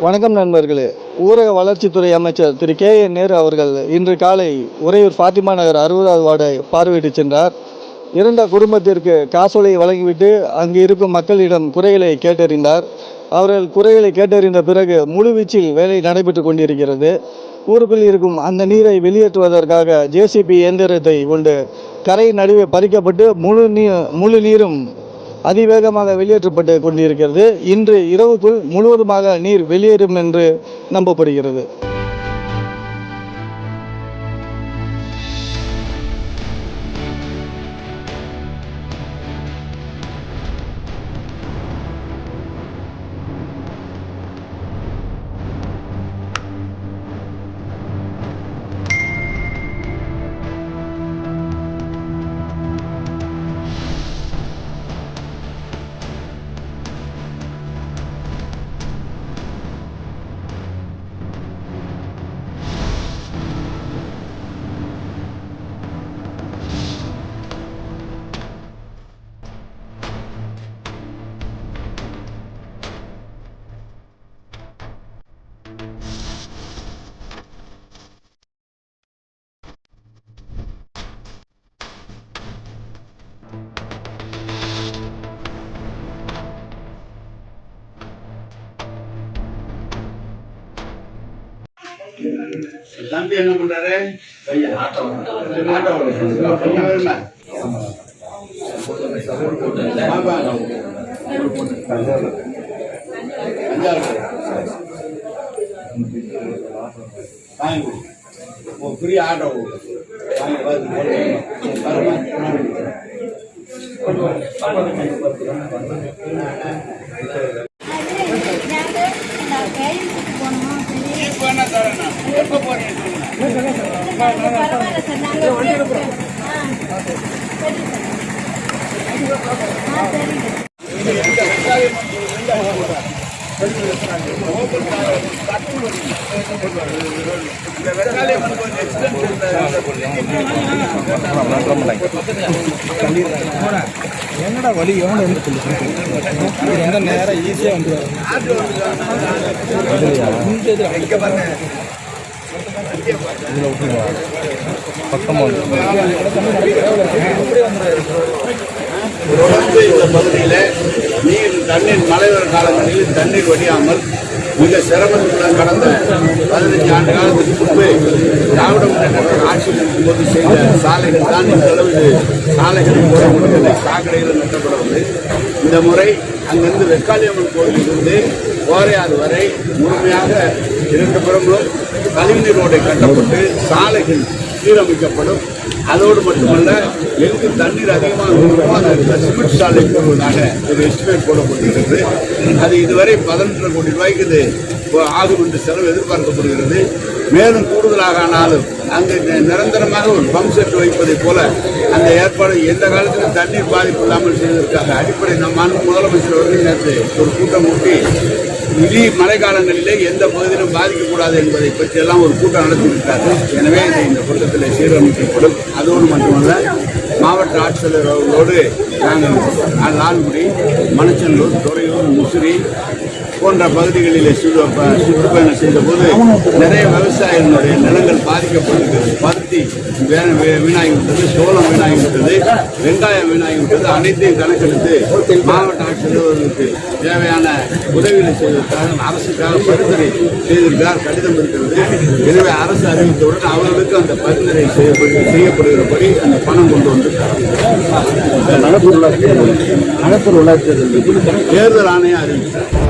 வணக்கம் நண்பர்களே. ஊரக வளர்ச்சித்துறை அமைச்சர் திரு கே.என். நேரு அவர்கள் இன்று காலை உறையூர் ஃபாத்திமா நகர் 60வது வார்டை பார்வையிட்டு சென்றார். இறந்த குடும்பத்திற்கு காசோலை வழங்கிவிட்டு அங்கு இருக்கும் மக்களிடம் குறைகளை கேட்டறிந்தார். அவர்கள் குறைகளை கேட்டறிந்த பிறகு முழுவீச்சில் வேலை நடைபெற்று கொண்டிருக்கிறது. ஊருக்குள் இருக்கும் அந்த நீரை வெளியேற்றுவதற்காக ஜேசிபி இயந்திரத்தை கொண்டு கரை நடுவே பறிக்கப்பட்டு முழு நீரும் அதிவேகமாக வெளியேற்றப்பட்டு கொண்டிருக்கிறது. இன்று இரவுக்குள் முழுவதுமாக நீர் வெளியேறும் என்று நம்பப்படுகிறது. தம்பி என்ன பண்றாரு? பெரிய ஆட்டோ எப்ப போறீங்க? என்னடா வழி எவனை வந்து எந்த நேரம் ஈஸியாக வந்து தொடர்ந்து இந்த பகுதியில் தண்ணீர் மழைவர காலங்களில் தண்ணீர் வடியாமல் மிக சிரமத்துடன் கடந்த 15 ஆண்டு காலத்துக்கு முன்பு திராவிட முன்னேற்ற ஆட்சியில் இருக்கும்போது செய்த சாலைகள் தான் இந்த அளவு சாலைகள் போடப்படுகிறது, சாக்கடைகள் நட்டப்படுவது. இந்த முறை அங்கிருந்து வெக்காளியம்மன் கோயிலில் இருந்து கோரையாறு வரை முழுமையாக 2 புறங்களும் கழிவுநீர் ரோடை கட்டப்பட்டு சாலைகள் சீரமைக்கப்படும். அதோடு மட்டுமல்ல, எங்கு தண்ணீர் அதிகமாக இருக்குமோ அந்த சிமெண்ட் சாலை போடுவதாக ஒரு எஸ்டிமேட் போடப்பட்டிருக்கிறது. அது இதுவரை 18 கோடி ரூபாய்க்கு இது ஆகும் என்று செலவு எதிர்பார்க்கப்படுகிறது. மேலும் கூடுதலாக ஆனாலும் அங்கு நிரந்தரமாக ஒரு பம்ப் செட் வைப்பதை போல அந்த ஏற்பாடு எந்த காலத்திலும் தண்ணீர் பாதிப்பு இல்லாமல் செய்வதற்காக அடிப்படை நம் முதலமைச்சர் அவர்கள் நேற்று ஒரு கூட்டம் கூட்டி இனி மழை காலங்களிலே எந்த பகுதியிலும் பாதிக்கக்கூடாது என்பதை பற்றியெல்லாம் ஒரு கூட்டம் நடத்திவிட்டார்கள். எனவே இந்த கூட்டத்தில் சீரமைக்கப்படும். அதோடு மட்டுமல்ல, மாவட்ட ஆட்சியர் அவர்களோடு நாங்கள் லால்குடி, மணச்சநல்லூர், துறையூர், முசிறி போன்ற பகுதிகளிலே சுற்றுப்பயணம் செய்தபோது நிறைய விவசாயிகளுடைய நிலங்கள் பாதிக்கப்பட்டிருக்கிறது. பருத்தி வீணாகிவிட்டது, சோளம் வீணாகிவிட்டது, வெங்காயம் வீணாகிவிட்டது. அனைத்தையும் கணக்கெடுத்து மாவட்ட ஆட்சியர்களுக்கு தேவையான உதவிகளை செய்வதற்காக அரசுக்காக பரிந்துரை செய்திருக்கிறார், கடிதம் இருக்கிறது. எனவே அரசு அறிவித்தவுடன் அவர்களுக்கு அந்த பரிந்துரை செய்யப்படுகிறபடி அந்த பணம் கொண்டு வந்து நகர்ப்புற உள்ளாட்சி தேர்தல் ஆணையம் அறிவித்தார்.